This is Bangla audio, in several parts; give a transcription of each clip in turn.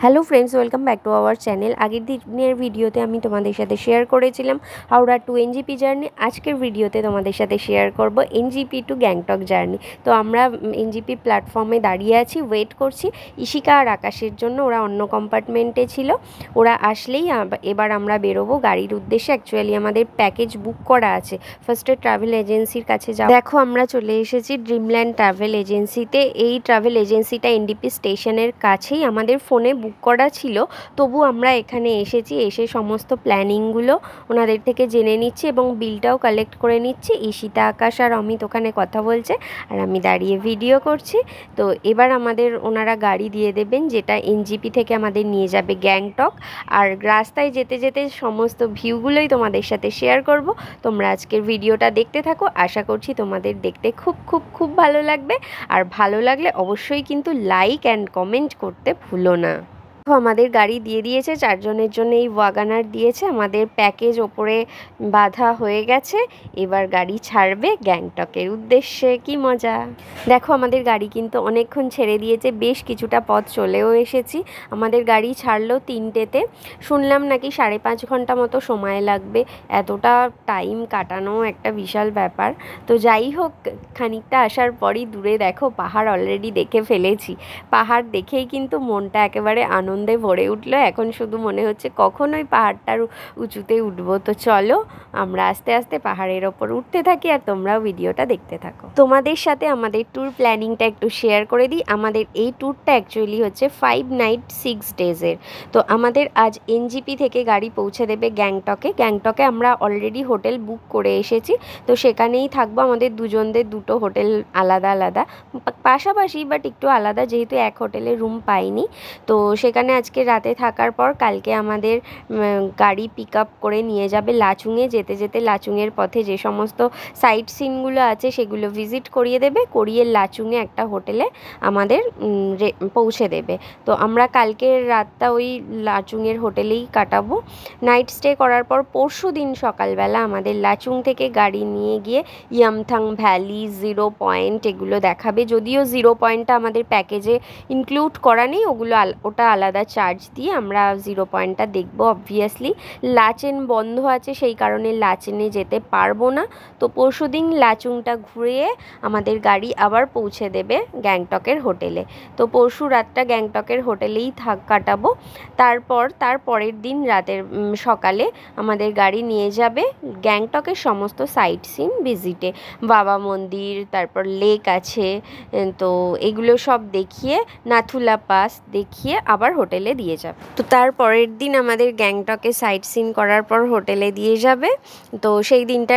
Hello friends, welcome back to our channel. আগের দিনের ভিডিওতে আমি তোমাদের সাথে শেয়ার করেছিলাম হাওড়া টু এনজিপি জার্নি। আজকের ভিডিওতে তোমাদের সাথে শেয়ার করব এনজিপি টু গ্যাংটক জার্নি। তো আমরা এনজিপি প্ল্যাটফর্মে দাঁড়িয়ে আছি, ওয়েট করছি ইশিকা আর আকাশের জন্য। ওরা অন্য কম্পার্টমেন্টে ছিল, ওরা আসলেই এবার আমরা বেরোবো গাড়ির উদ্দেশ্যে। অ্যাকচুয়ালি আমাদের প্যাকেজ বুক করা আছে, ফার্স্টে ট্রাভেল এজেন্সির কাছে যাও। দেখো আমরা চলে এসেছি ড্রিমল্যান্ড ট্রাভেল এজেন্সিতে। এই ট্রাভেল এজেন্সিটা এনডিপি স্টেশনের কাছেই, আমাদের ফোনে বুক করা ছিল, তবু আমরা এখানে এসেছি। এসে সমস্ত প্ল্যানিংগুলো ওনাদের থেকে জেনে নিচ্ছি এবং বিলটাও কালেক্ট করে নিচ্ছি। ঈশিতা, আকাশ আর অমিত ওখানে কথা বলছে আর আমি দাঁড়িয়ে ভিডিও করছি। তো এবার আমাদের ওনারা গাড়ি দিয়ে দেবেন, যেটা এনজিপি থেকে আমাদের নিয়ে যাবে গ্যাংটক। আর রাস্তায় যেতে যেতে সমস্ত ভিউগুলোই তোমাদের সাথে শেয়ার করব। তোমরা আজকের ভিডিওটা দেখতে থাকো, আশা করছি তোমাদের দেখতে খুব খুব খুব ভালো লাগবে। আর ভালো লাগলে অবশ্যই কিন্তু লাইক অ্যান্ড কমেন্ট করতে ভুলো না। আমাদের গাড়ি দিয়ে দিয়েছে, 4 জনের জন্য এই ওয়াগানার দিয়েছে। আমাদের প্যাকেজ ওপরে বাঁধা হয়ে গেছে, এবার গাড়ি ছাড়বে গ্যাংটকের উদ্দেশ্যে। কি মজা! দেখো আমাদের গাড়ি কিন্তু অনেকক্ষণ ছেড়ে দিয়েছে, বেশ কিছুটা পথ চলেও এসেছি। আমাদের গাড়ি ছাড়লো 3টেতে। শুনলাম নাকি 5.5 ঘন্টা মতো সময় লাগবে। এতটা টাইম কাটানো একটা বিশাল ব্যাপার। তো যাই হোক, খানিকটা আসার পরই দূরে দেখো পাহাড় অলরেডি দেখে ফেলেছি। পাহাড় দেখেই কিন্তু মনটা একেবারে আনন্দে ভরে উঠলো। এখন শুধু মনে হচ্ছে কখন ওই পাহাড়টার উঁচুতে উঠবো। তো চলো আমরা আস্তে আস্তে পাহাড়ের ওপর উঠতে থাকি আর তোমরাও ভিডিওটা দেখতে থাকো। তোমাদের সাথে আমাদের ট্যুর প্ল্যানিংটা একটু শেয়ার করে দিই। আমাদের এই ট্যুরটা অ্যাকচুয়ালি হচ্ছে 5 নাইট 6 ডেজের। তো আমাদের আজ এনজিপি থেকে গাড়ি পৌঁছে দেবে গ্যাংটকে। গ্যাংটকে আমরা অলরেডি হোটেল বুক করে এসেছি, তো সেখানেই থাকবো। আমাদের দুজনদের দুটো হোটেল আলাদা আলাদা, পাশাপাশি বাট একটু আলাদা, যেহেতু এক হোটেলে রুম পাইনি। তো সেখানে আজকে রাতে থাকার পর কালকে আমাদের গাড়ি পিক আপ করে নিয়ে যাবে লাচুংয়ে। যেতে যেতে লাচুংয়ের পথে যে সমস্ত সাইট সিনগুলো আছে সেগুলো ভিজিট করিয়ে দেবে, করিয়ে লাচুংয়ে একটা হোটেলে আমাদের পৌঁছে দেবে। তো আমরা কালকের রাতটা ওই লাচুংয়ের হোটেলেই কাটাবো। নাইট স্টে করার পর পরশু দিন সকালবেলা আমাদের লাচুং থেকে গাড়ি নিয়ে গিয়ে ইয়ামথাং ভ্যালি, 0 পয়েন্ট এগুলো দেখাবে। যদিও 0 পয়েন্টটা আমাদের প্যাকেজে ইনক্লুড করা নেই, ওটা আলাদা চার্জ দিয়ে আমরা 0 পয়েন্টটা দেখবো। অবভিয়াসলি লাচেন বন্ধ আছে, সেই কারণে লাচেনে যেতে পারবো না। তো পরশুদিন লাচুংটা ঘুরিয়ে আমাদের গাড়ি আবার পৌঁছে দেবে গ্যাংটকের হোটেলে। তো পরশু রাতটা গ্যাংটকের হোটেলেই কাটাবো। তার পরের দিন রাতের সকালে আমাদের গাড়ি নিয়ে যাবে গ্যাংটকের সমস্ত সাইট সিন ভিজিটে। বাবা মন্দির, তারপর লেক আছে, তো এগুলো সব দেখিয়ে নাথুলা পাস দেখিয়ে আবার হোটেলে দিয়ে যাবে। তো তার পরের দিন আমাদের গ্যাংটকে সাইট সিন করার পর হোটেলে দিয়ে যাবে। তো সেই দিনটা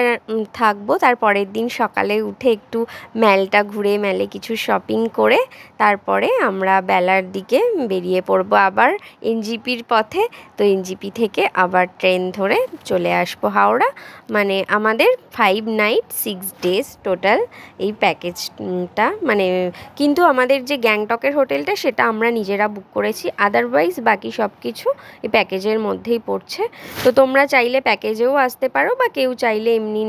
থাকবো। তার পরের দিন সকালে উঠে একটু ম্যালটা ঘুরে, ম্যালে কিছু শপিং করে তারপরে আমরা বেলার দিকে বেরিয়ে পড়বো আবার এনজিপির পথে। তো এনজিপি থেকে আবার ট্রেন ধরে চলে আসবো হাওড়া। মানে আমাদের 5 নাইট 6 ডেজ টোটাল এই প্যাকেজটা। মানে কিন্তু আমাদের যে গ্যাংটকের হোটেলটা সেটা আমরা নিজেরা বুক করেছি, আদারওয়াইজ বাকি সব কিছু এই প্যাকেজের মধ্যেই পড়ছে। তো তোমরা চাইলে প্যাকেজেও আসতে পারো বা কেউ চাইলে এমনি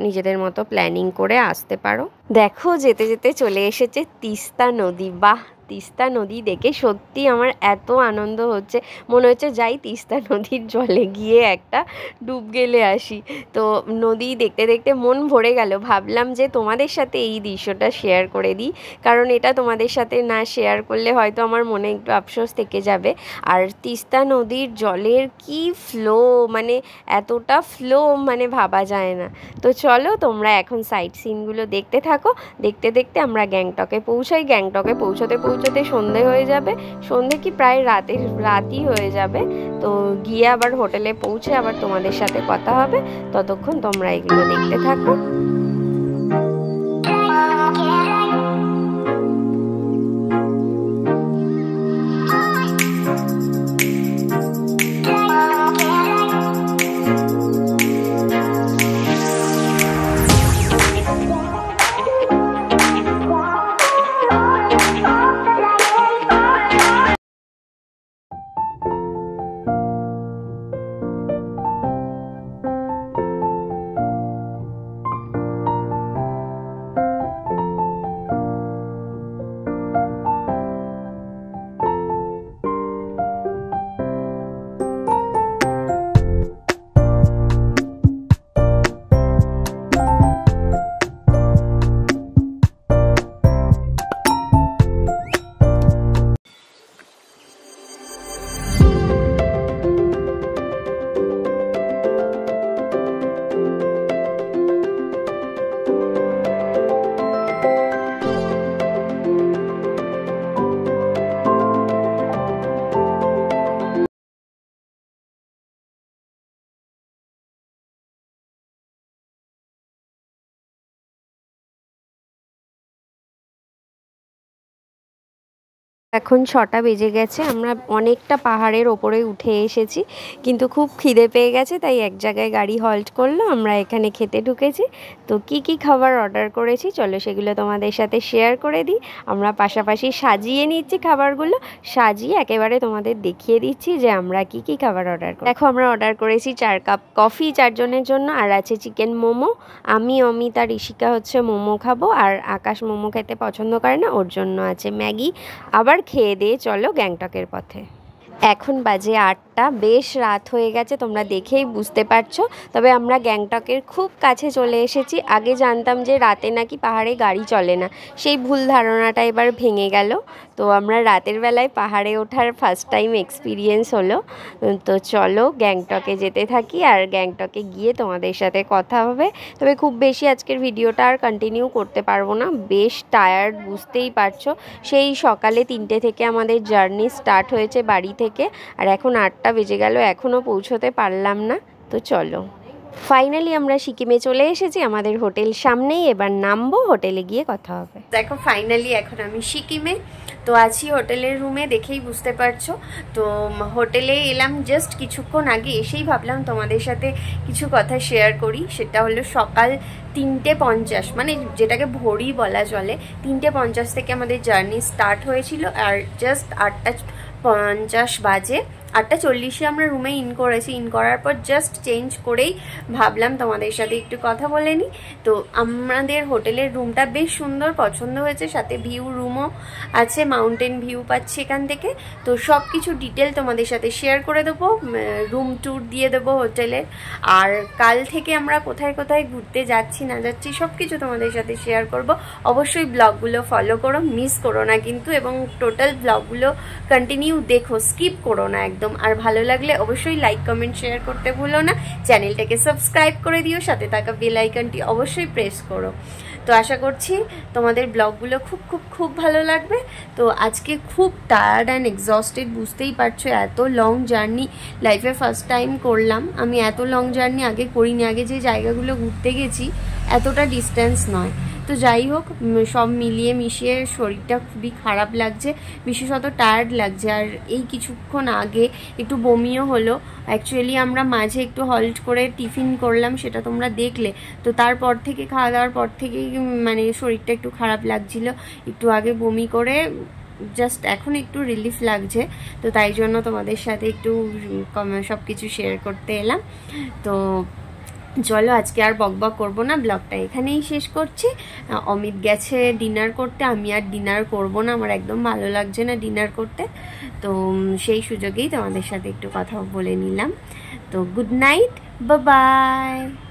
নিজেদের মতো প্ল্যানিং করে আসতে পারো। দেখো যেতে যেতে চলে এসেছে তিস্তা নদী। বাহ, তিস্তা নদী দেখে সত্যি আমার এত আনন্দ হচ্ছে, মনে হচ্ছে যাই তিস্তা নদীর জলে গিয়ে একটা ডুব গেলে আসি। তো নদী দেখতে দেখতে মন ভরে গেল। ভাবলাম যে তোমাদের সাথে এই দৃশ্যটা শেয়ার করে দিই, কারণ এটা তোমাদের সাথে না শেয়ার করলে হয়তো আমার মনে একটু আফসোস থেকে যাবে। আর তিস্তা নদীর জলের কি ফ্লো, মানে এতটা ফ্লো মানে ভাবা যায় না। তো চলো তোমরা এখন সাইট সিনগুলো দেখতে থাকো। দেখতে দেখতে আমরা গ্যাংটকে পৌঁছাই। গ্যাংটকে পৌঁছতে সন্ধে হয়ে যাবে, সন্ধে কি প্রায় রাতই হয়ে যাবে। তো গিয়ে আবার হোটেলে পৌঁছে আবার তোমাদের সাথে কথা হবে। ততক্ষণ তোমরা এগুলো দেখতে থাকো। এখন 6টা বেজে গেছে, আমরা অনেকটা পাহাড়ের ওপরে উঠে এসেছি, কিন্তু খুব খিদে পেয়ে গেছে, তাই এক জায়গায় গাড়ি হল্ট করলো, আমরা এখানে খেতে ঢুকেছি। তো কি খাবার অর্ডার করেছি চলো সেগুলো তোমাদের সাথে শেয়ার করে দিই। আমরা পাশাপাশি সাজিয়ে নিচ্ছি খাবারগুলো, সাজিয়ে একেবারে তোমাদের দেখিয়ে দিচ্ছি যে আমরা কি খাবার অর্ডার করি। দেখো আমরা অর্ডার করেছি 4 কাপ কফি 4 জনের জন্য, আর আছে চিকেন মোমো। আমি অমিত আর ঋষিকা হচ্ছে মোমো খাবো, আর আকাশ মোমো খেতে পছন্দ করে না, ওর জন্য আছে ম্যাগি। আবার খেয়ে দিয়ে চলো গ্যাংটকের পথে। এখন বাজে 8টা, বেশ রাত হয়ে গেছে, তোমরা দেখেই বুঝতে পারছো। তবে আমরা গ্যাংটকের খুব কাছে চলে এসেছি। আগে জানতাম যে রাতে নাকি পাহাড়ে গাড়ি চলে না, সেই ভুল ধারণাটা এবার ভেঙে গেল। তো আমরা রাতের বেলায় পাহাড়ে ওঠার ফার্স্ট টাইম এক্সপিরিয়েন্স হলো। তো চলো গ্যাংটকে যেতে থাকি, আর গ্যাংটকে গিয়ে তোমাদের সাথে কথা হবে। তবে খুব বেশি আজকের ভিডিওটা আর কন্টিনিউ করতে পারবো না, বেশ টায়ার্ড, বুঝতেই পারছো। সেই সকালে 3টে থেকে আমাদের জার্নি স্টার্ট হয়েছে বাড়ি থেকে, আর এখন 8টা বেজে গেল, এখনও পৌঁছতে পারলাম না। তো চলো ফাইনালি আমরা সিকিমে চলে এসেছি, আমাদের হোটেল সামনেই, এবার নামবো, হোটেলে গিয়ে কথা হবে। দেখো ফাইনালি এখন আমি সিকিমে তো আছি হোটেলের রুমে, দেখেই বুঝতে পারছো। তো হোটেলে এলাম জাস্ট কিছুক্ষণ আগে, এসেই ভাবলাম তোমাদের সাথে কিছু কথা শেয়ার করি। সেটা হলো সকাল 3:50, মানে যেটাকে ভোরই বলা চলে, 3:50 থেকে আমাদের জার্নি স্টার্ট হয়েছিল, আর জাস্ট 8:50 বাজে, 8:40-এ আমরা রুমে ইন করেছি। ইন করার পর জাস্ট চেঞ্জ করেই ভাবলাম তোমাদের সাথে একটু কথা বলে নিই। তো আমাদের হোটেলের রুমটা বেশ সুন্দর, পছন্দ হয়েছে, সাথে ভিউ রুমও আছে, মাউন্টেন ভিউ পাচ্ছি এখান থেকে। তো সব কিছু ডিটেল তোমাদের সাথে শেয়ার করে দেবো, রুম ট্যুর দিয়ে দেবো হোটেলের। আর কাল থেকে আমরা কোথায় কোথায় ঘুরতে যাচ্ছি না যাচ্ছি সব কিছু তোমাদের সাথে শেয়ার করব। অবশ্যই ব্লগগুলো ফলো করো, মিস করো না কিন্তু, এবং টোটাল ব্লগগুলো কন্টিনিউ দেখো, স্কিপ করো না একদম। আর ভালো লাগলে অবশ্যই লাইক কমেন্ট শেয়ার করতে ভুলো না, চ্যানেলটাকে সাবস্ক্রাইব করে দিও, সাথে থাকা বেল আইকনটি অবশ্যই প্রেস করো। তো আশা করছি তোমাদের ব্লগগুলো খুব ভালো লাগবে। তো আজকে খুব টায়ার্ড অ্যান্ড এক্সস্টেড, বুঝতেই পারছো, এত লং জার্নি লাইফে ফার্স্ট টাইম করলাম। আমি এত লং জার্নি আগে করিনি, আগে যে জায়গাগুলো ঘুরতে গেছি এতটা ডিস্টেন্স নয়। তো যাই হোক, সব মিলিয়ে মিশিয়ে শরীরটা খুবই খারাপ লাগছে, বিশেষত টায়ার্ড লাগছে। আর এই কিছুক্ষণ আগে একটু বমিও হলো। অ্যাকচুয়ালি আমরা মাঝে একটু হল্ট করে টিফিন করলাম, সেটা তোমরা দেখলে। তো তারপর থেকে, খাওয়া দাওয়ার পর থেকেই মানে শরীরটা একটু খারাপ লাগছিল, একটু আগে বমি করে জাস্ট এখন একটু রিলিফ লাগছে। তো তাই জন্য তোমাদের সাথে একটু সব কিছু শেয়ার করতে এলাম। তো চলো আজকে আর বকবক করবো না, ব্লগটা এখানেই শেষ করছি। অমিত গেছে ডিনার করতে, আমি আর ডিনার করব না, আমার একদম ভালো লাগছে না ডিনার করতে। তো সেই সুযোগেই তোমাদের সাথে একটু কথা বলে নিলাম। তো গুড নাইট, বাই বাই।